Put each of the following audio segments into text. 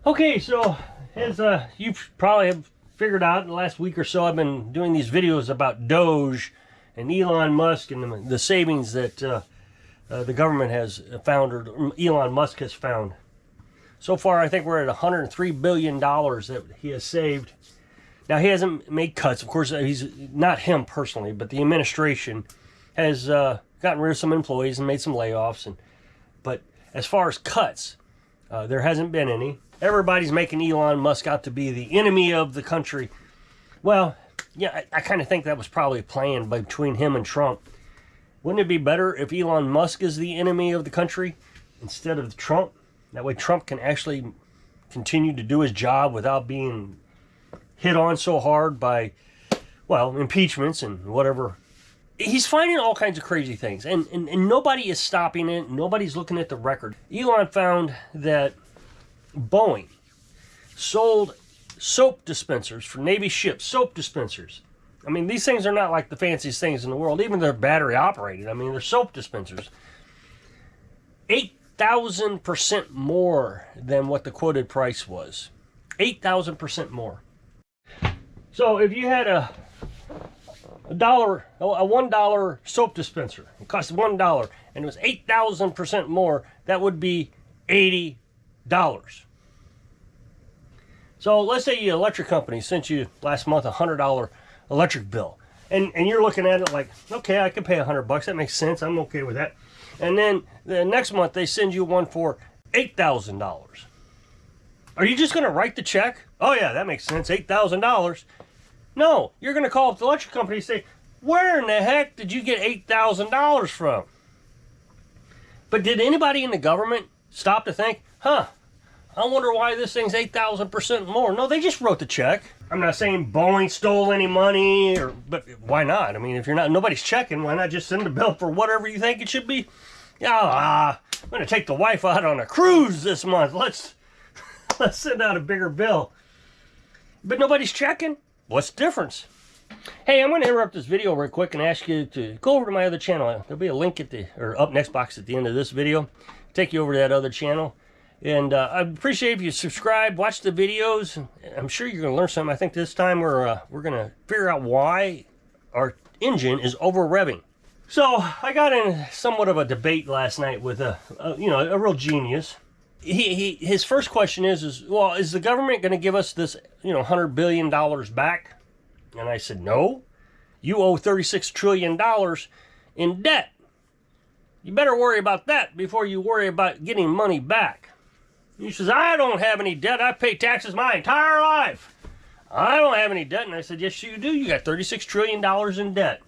Okay, so as you probably have figured out in the last week or so, I've been doing these videos about Doge and Elon Musk and the savings that the government has found, or Elon Musk has found. So far, I think we're at $103 billion that he has saved. Now, he hasn't made cuts. Of course, he's not him personally, but the administration has gotten rid of some employees and made some layoffs. But as far as cuts, there hasn't been any. Everybody's making Elon Musk out to be the enemy of the country. Well, yeah, I kind of think that was probably planned between him and Trump. Wouldn't it be better if Elon Musk is the enemy of the country instead of Trump? That way Trump can actually continue to do his job without being hit on so hard by, well, impeachments and whatever. He's finding all kinds of crazy things, and nobody is stopping it. Nobody's looking at the record. Elon found that Boeing sold soap dispensers for Navy ships, soap dispensers. I mean, these things are not like the fanciest things in the world. Even they're battery operated. I mean, they're soap dispensers. 8,000% more than what the quoted price was. 8,000% more. So if you had a $1 soap dispenser, it cost $1, and it was 8,000% more, that would be $80. So let's say your electric company sent you last month a $100 electric bill, and you're looking at it like, okay, I can pay $100. That makes sense. I'm okay with that. And then the next month they send you one for $8,000. Are you just going to write the check? Oh yeah, that makes sense. $8,000. No, you're going to call up the electric company and say, where in the heck did you get $8,000 from? But did anybody in the government stop to think, I wonder why this thing's 8,000% more? No, they just wrote the check. I'm not saying Boeing stole any money, but why not? I mean, if nobody's checking, why not just send a bill for whatever you think it should be? Yeah, I'm going to take the wife out on a cruise this month. Let's send out a bigger bill. But nobody's checking. What's the difference? Hey, I'm going to interrupt this video real quick and ask you to go over to my other channel. There'll be a link at up next box at the end of this video. Take you over to that other channel. And I'd appreciate if you subscribe, watch the videos. I'm sure you're going to learn something. I think this time we're going to figure out why our engine is over revving. So I got in somewhat of a debate last night with a real genius. His first question is, well, is the government going to give us this, $100 billion back? And I said, no. You owe $36 trillion in debt. You better worry about that before you worry about getting money back. He says, I don't have any debt. I pay taxes my entire life. I don't have any debt. And I said, yes, you do. You got $36 trillion in debt.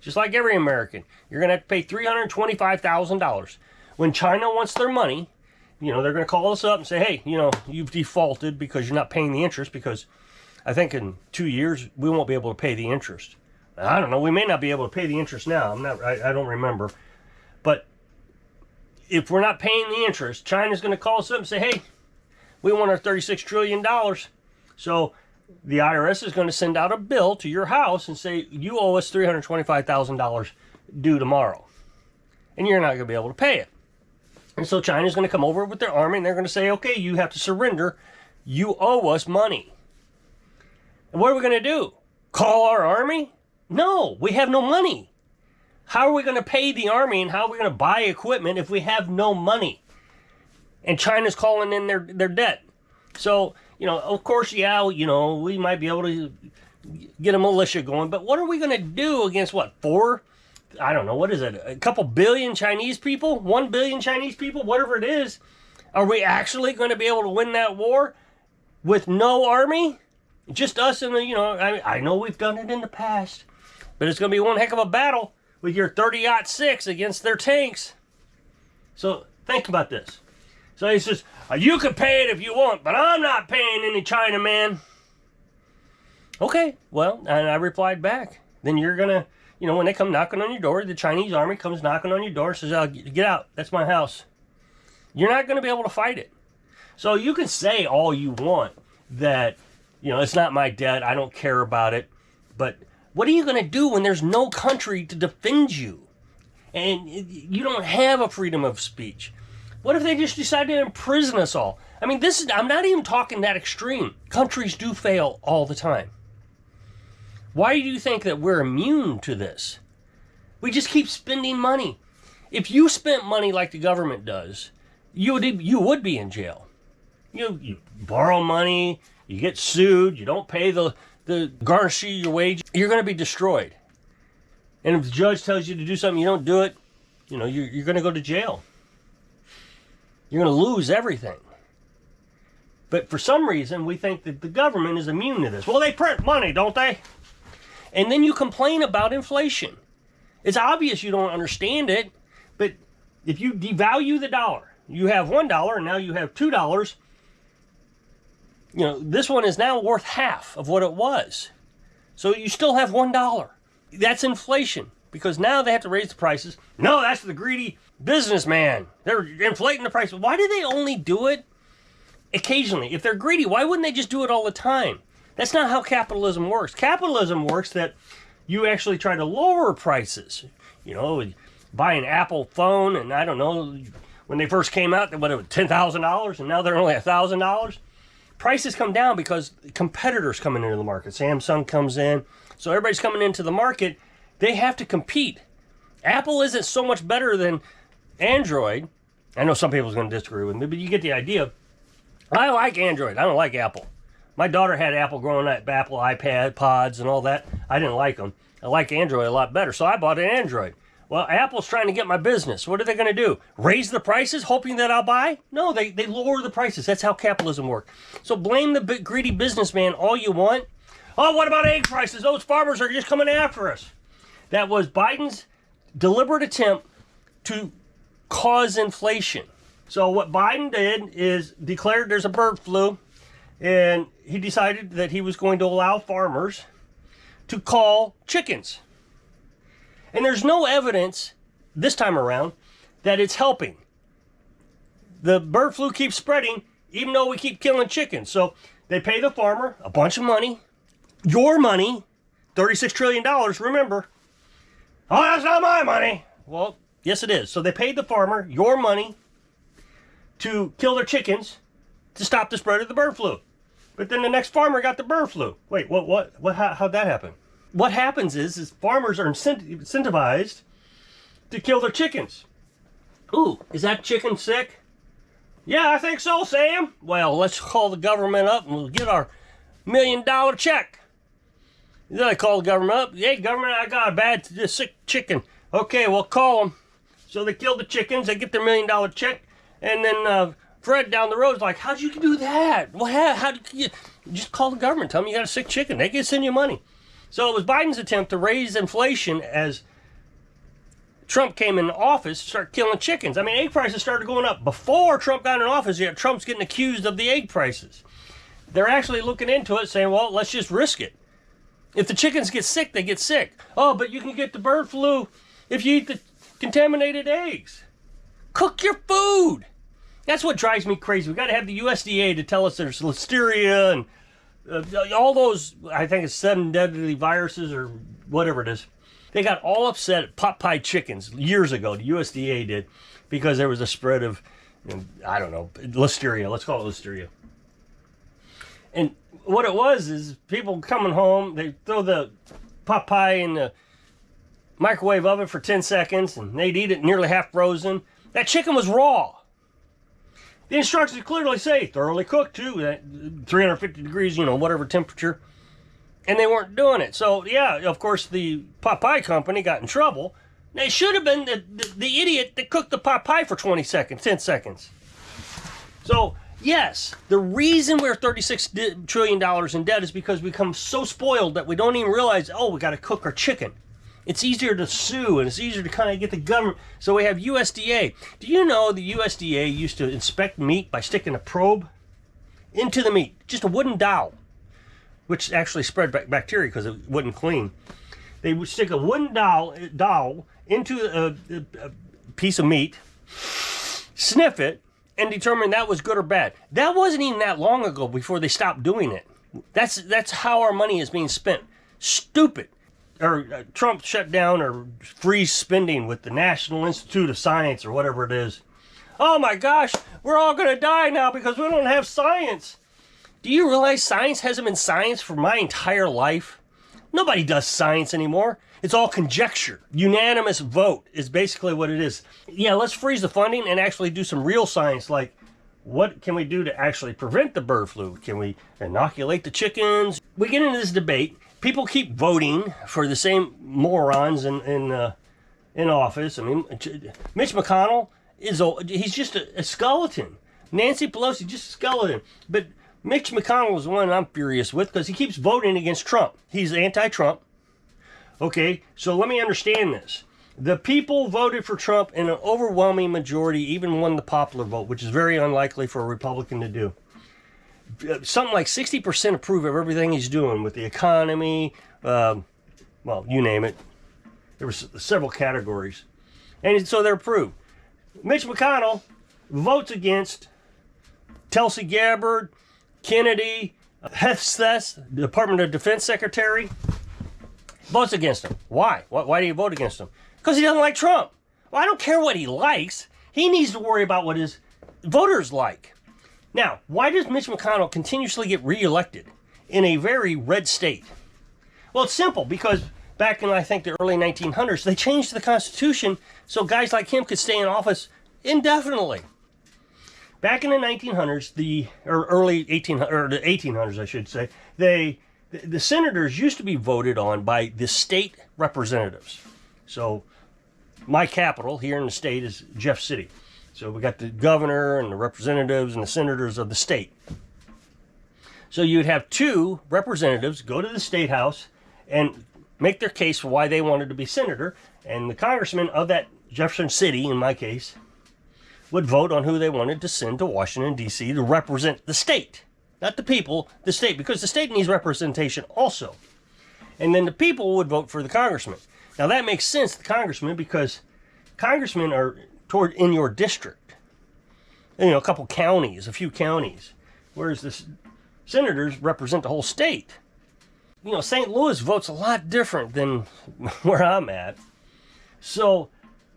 Just like every American. You're going to have to pay $325,000. When China wants their money, they're going to call us up and say, hey, you've defaulted because you're not paying the interest, because I think in 2 years we won't be able to pay the interest. I don't know. We may not be able to pay the interest now. I don't remember. But if we're not paying the interest, China's going to call us up and say, hey, we want our $36 trillion. So the IRS is going to send out a bill to your house and say, you owe us $325,000 due tomorrow. And you're not going to be able to pay it. And so China's going to come over with their army and they're going to say, okay, you have to surrender. You owe us money. And what are we going to do? Call our army? No, we have no money. How are we going to pay the army and how are we going to buy equipment if we have no money? And China's calling in their debt. So, of course, yeah, we might be able to get a militia going, but what are we going to do against I don't know, what is it? A couple billion Chinese people? 1 billion Chinese people? Whatever it is. Are we actually going to be able to win that war with no army? Just us and I know we've done it in the past, but it's going to be one heck of a battle with your 30-06 against their tanks. So think about this. So he says, you can pay it if you want, but I'm not paying any Chinaman. Okay, well, and I replied back. Then you're going to, when they come knocking on your door, the Chinese army comes knocking on your door, says, get out, that's my house. You're not going to be able to fight it. So you can say all you want that, it's not my debt, I don't care about it, but what are you going to do when there's no country to defend you? And you don't have a freedom of speech. What if they just decide to imprison us all? I mean, I'm not even talking that extreme. Countries do fail all the time. Why do you think that we're immune to this? We just keep spending money. If you spent money like the government does, you would be in jail. You borrow money, you get sued, you don't pay the garnish your wage, you're going to be destroyed. And if the judge tells you to do something, you don't do it, you're going to go to jail. You're going to lose everything. But for some reason, we think that the government is immune to this. Well, they print money, don't they? And then you complain about inflation. It's obvious you don't understand it, but if you devalue the dollar, you have $1 and now you have $2, this one is now worth half of what it was. So you still have $1. That's inflation, because now they have to raise the prices. No, that's the greedy businessman. They're inflating the price. Why do they only do it occasionally? If they're greedy, why wouldn't they just do it all the time? That's not how capitalism works. Capitalism works that you actually try to lower prices. Buy an Apple phone, and I don't know, when they first came out, they went up $10,000, and now they're only $1,000. Prices come down because competitors coming into the market. Samsung comes in, so everybody's coming into the market. They have to compete. Apple isn't so much better than Android. I know some people's going to disagree with me, but you get the idea. I like Android. I don't like Apple. My daughter had Apple growing up, Apple iPad, pods, and all that. I didn't like them. I like Android a lot better, so I bought an Android. Well, Apple's trying to get my business. What are they going to do? Raise the prices, hoping that I'll buy? No, they lower the prices. That's how capitalism works. So blame the greedy businessman all you want. Oh, what about egg prices? Those farmers are just coming after us. That was Biden's deliberate attempt to cause inflation. So what Biden did is declared there's a bird flu, and he decided that he was going to allow farmers to call chickens. And there's no evidence this time around that it's helping. The bird flu keeps spreading, even though we keep killing chickens. So they pay the farmer a bunch of money, your money, $36 trillion, remember. Oh, that's not my money. Well, yes it is. So they paid the farmer your money to kill their chickens to stop the spread of the bird flu. But then the next farmer got the bird flu. Wait, what? How'd that happen? What happens is farmers are incentivized to kill their chickens. Ooh, is that chicken sick? Yeah, I think so, Sam. Well, let's call the government up and we'll get our $1 million check. Then I call the government up. Hey, government, I got a bad, sick chicken. Okay, well, call them. So they kill the chickens. They get their $1 million check. And then Fred down the road is like, how'd you do that? Well, how did you just call the government? Tell them you got a sick chicken. They can send you money. So it was Biden's attempt to raise inflation as Trump came in office to start killing chickens. I mean, egg prices started going up before Trump got in office, yet Trump's getting accused of the egg prices. They're actually looking into it, saying, well, let's just risk it. If the chickens get sick, they get sick. Oh, but you can get the bird flu if you eat the contaminated eggs. Cook your food. That's what drives me crazy. We got to have the USDA to tell us there's listeria and all those, I think it's 7 deadly viruses or whatever it is. They got all upset at pot pie chickens years ago. The USDA did, because there was a spread of, I don't know, listeria. Let's call it listeria. And what it was is people coming home, they throw the pot pie in the microwave oven for 10 seconds and they'd eat it nearly half frozen. That chicken was raw. The instructions clearly say thoroughly cooked too, at 350 degrees, whatever temperature. And they weren't doing it. So, yeah, of course, the pot pie company got in trouble. They should have been the idiot that cooked the pot pie for 10 seconds. So, yes, the reason we're $36 trillion in debt is because we become so spoiled that we don't even realize, we got to cook our chicken. It's easier to sue, and it's easier to kind of get the government. So we have USDA. Do you know the USDA used to inspect meat by sticking a probe into the meat? Just a wooden dowel, which actually spread bacteria because it wouldn't clean. They would stick a wooden dowel into a piece of meat, sniff it, and determine that was good or bad. That wasn't even that long ago before they stopped doing it. That's how our money is being spent. Stupid. Or Trump shut down or freeze spending with the National Institute of Science or whatever it is. oh my gosh, we're all going to die now because we don't have science. Do you realize science hasn't been science for my entire life? Nobody does science anymore. It's all conjecture. Unanimous vote is basically what it is. Yeah, let's freeze the funding and actually do some real science, like what can we do to actually prevent the bird flu? Can we inoculate the chickens? We get into this debate. People keep voting for the same morons in office. I mean, Mitch McConnell he's just a skeleton. Nancy Pelosi, just a skeleton. But Mitch McConnell is the one I'm furious with because he keeps voting against Trump. He's anti-Trump. Okay, so let me understand this. The people voted for Trump in an overwhelming majority, even won the popular vote, which is very unlikely for a Republican to do. Something like 60% approve of everything he's doing with the economy, well, you name it. There were several categories. And so they're approved. Mitch McConnell votes against Tulsi Gabbard, Kennedy, Hesketh, the Department of Defense Secretary, votes against him. Why? Why do you vote against him? Because he doesn't like Trump. Well, I don't care what he likes. He needs to worry about what his voters like. Now, why does Mitch McConnell continuously get reelected in a very red state? Well, it's simple, because back in, I think, the early 1900s, they changed the Constitution so guys like him could stay in office indefinitely. Back in the 1900s, or early 1800s, or the 1800s, I should say, the senators used to be voted on by the state representatives. So my capital here in the state is Jeff City. So we got the governor and the representatives and the senators of the state. So you'd have two representatives go to the state house and make their case for why they wanted to be senator, and the congressman of that Jefferson City, in my case, would vote on who they wanted to send to Washington, D.C. to represent the state. Not the people, the state, because the state needs representation also. And then the people would vote for the congressman. Now that makes sense, the congressman, because congressmen are in your district. You know, a couple counties, a few counties. Whereas the senators represent the whole state. You know, St. Louis votes a lot different than where I'm at. So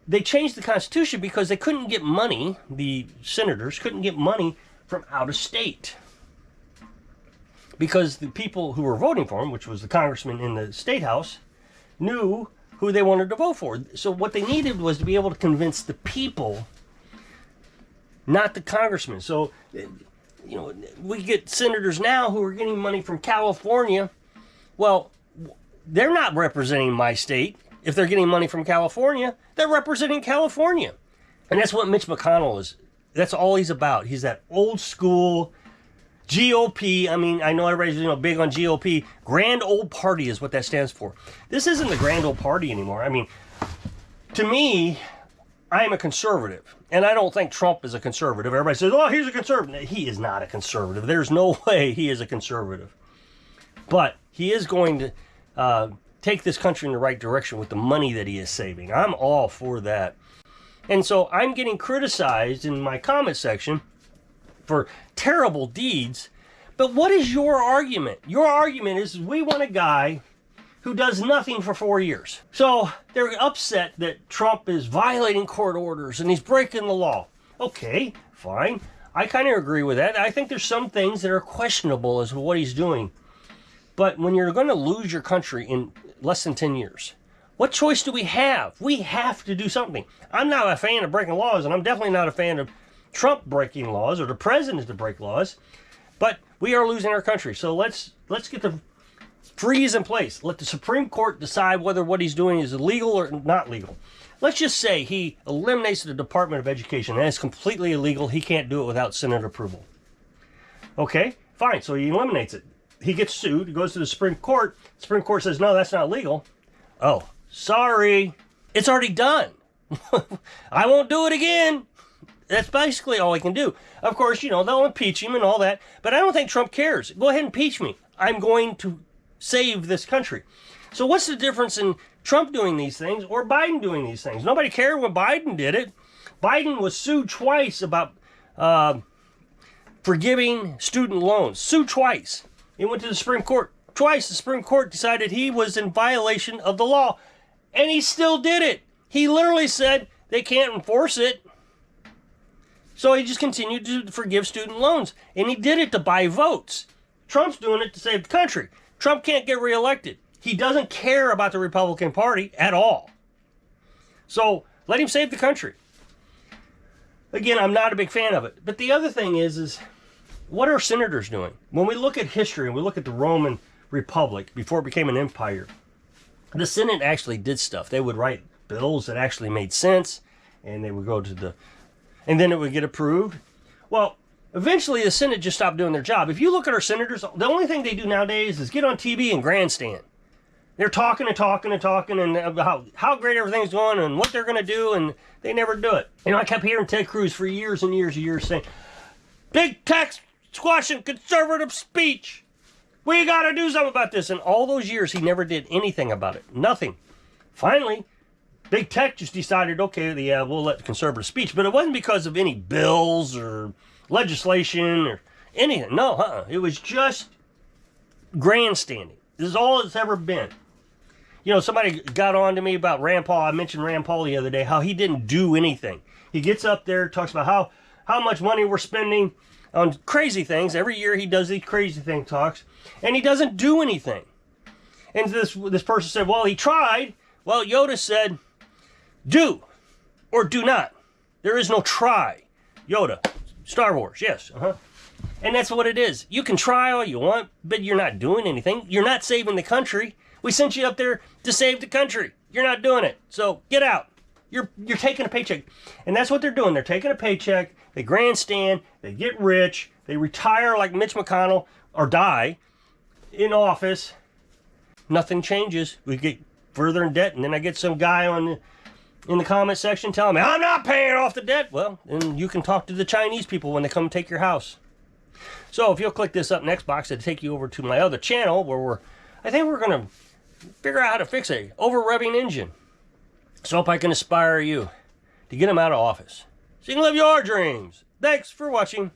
they changed the Constitution because they couldn't get money, the senators couldn't get money from out of state. Because the people who were voting for him, which was the congressman in the state house, knew who they wanted to vote for. So what they needed was to be able to convince the people, not the congressman. So, you know, we get senators now who are getting money from California. Well, they're not representing my state. If they're getting money from California, they're representing California. And that's what Mitch McConnell is. That's all he's about. He's that old school GOP. I mean, I know everybody's big on GOP. Grand Old Party is what that stands for. This isn't the Grand Old Party anymore. I mean, to me, I am a conservative. And I don't think Trump is a conservative. Everybody says, oh, he's a conservative. He is not a conservative. There's no way he is a conservative. But he is going to take this country in the right direction with the money that he is saving. I'm all for that. And so I'm getting criticized in my comment section for terrible deeds. But what is your argument? Your argument is we want a guy who does nothing for 4 years. So they're upset that Trump is violating court orders and he's breaking the law. Okay, fine. I kind of agree with that. I think there's some things that are questionable as to what he's doing. But when you're going to lose your country in less than 10 years, what choice do we have? We have to do something. I'm not a fan of breaking laws, and I'm definitely not a fan of Trump breaking laws or the president to break laws. But we are losing our country. So let's get the freeze in place. Let the Supreme Court decide whether what he's doing is illegal or not legal. Let's just say he eliminates the Department of Education. That is completely illegal. He can't do it without Senate approval. Okay, fine. So he eliminates it. He gets sued. He goes to the Supreme Court. The Supreme Court says, no, that's not legal. Oh, sorry. It's already done. I won't do it again. That's basically all he can do. Of course, they'll impeach him and all that. But I don't think Trump cares. Go ahead and impeach me. I'm going to save this country. So what's the difference in Trump doing these things or Biden doing these things? Nobody cared when Biden did it. Biden was sued twice about forgiving student loans. Sued twice. He went to the Supreme Court. Twice the Supreme Court decided he was in violation of the law. And he still did it. He literally said they can't enforce it. So he just continued to forgive student loans. And he did it to buy votes. Trump's doing it to save the country. Trump can't get reelected. He doesn't care about the Republican Party at all. So let him save the country. Again, I'm not a big fan of it. But the other thing is what are senators doing? When we look at history and we look at the Roman Republic before it became an empire, the Senate actually did stuff. They would write bills that actually made sense, and they would go to and then it would get approved. Well, eventually the Senate just stopped doing their job. If you look at our senators, the only thing they do nowadays is get on TV and grandstand. They're talking and talking and talking and about how great everything's going and what they're going to do, and they never do it. You know, I kept hearing Ted Cruz for years and years and years saying, big tax squashing conservative speech. We got to do something about this. And all those years, he never did anything about it. Nothing. Finally, big tech just decided, okay, yeah, we'll let the conservative speech. But it wasn't because of any bills or legislation or anything. No, it was just grandstanding. This is all it's ever been. You know, somebody got on to me about Rand Paul. I mentioned Rand Paul the other day, how he didn't do anything. He gets up there, talks about how much money we're spending on crazy things. Every year he does these crazy thing talks, and he doesn't do anything. And this person said, well, he tried. Well, Yoda said, do or do not. There is no try. Yoda, Star Wars, yes. And that's what it is. You can try all you want, but you're not doing anything. You're not saving the country. We sent you up there to save the country. You're not doing it. So get out. You're taking a paycheck. And that's what they're doing. They're taking a paycheck. They grandstand. They get rich. They retire like Mitch McConnell or die in office. Nothing changes. We get further in debt. And then I get some guy in the comment section telling me, I'm not paying off the debt. Well, then you can talk to the Chinese people when they come take your house. So if you'll click this up next box, it'll take you over to my other channel where I think we're going to figure out how to fix a over-revving engine. So I hope I can inspire you to get them out of office so you can live your dreams. Thanks for watching.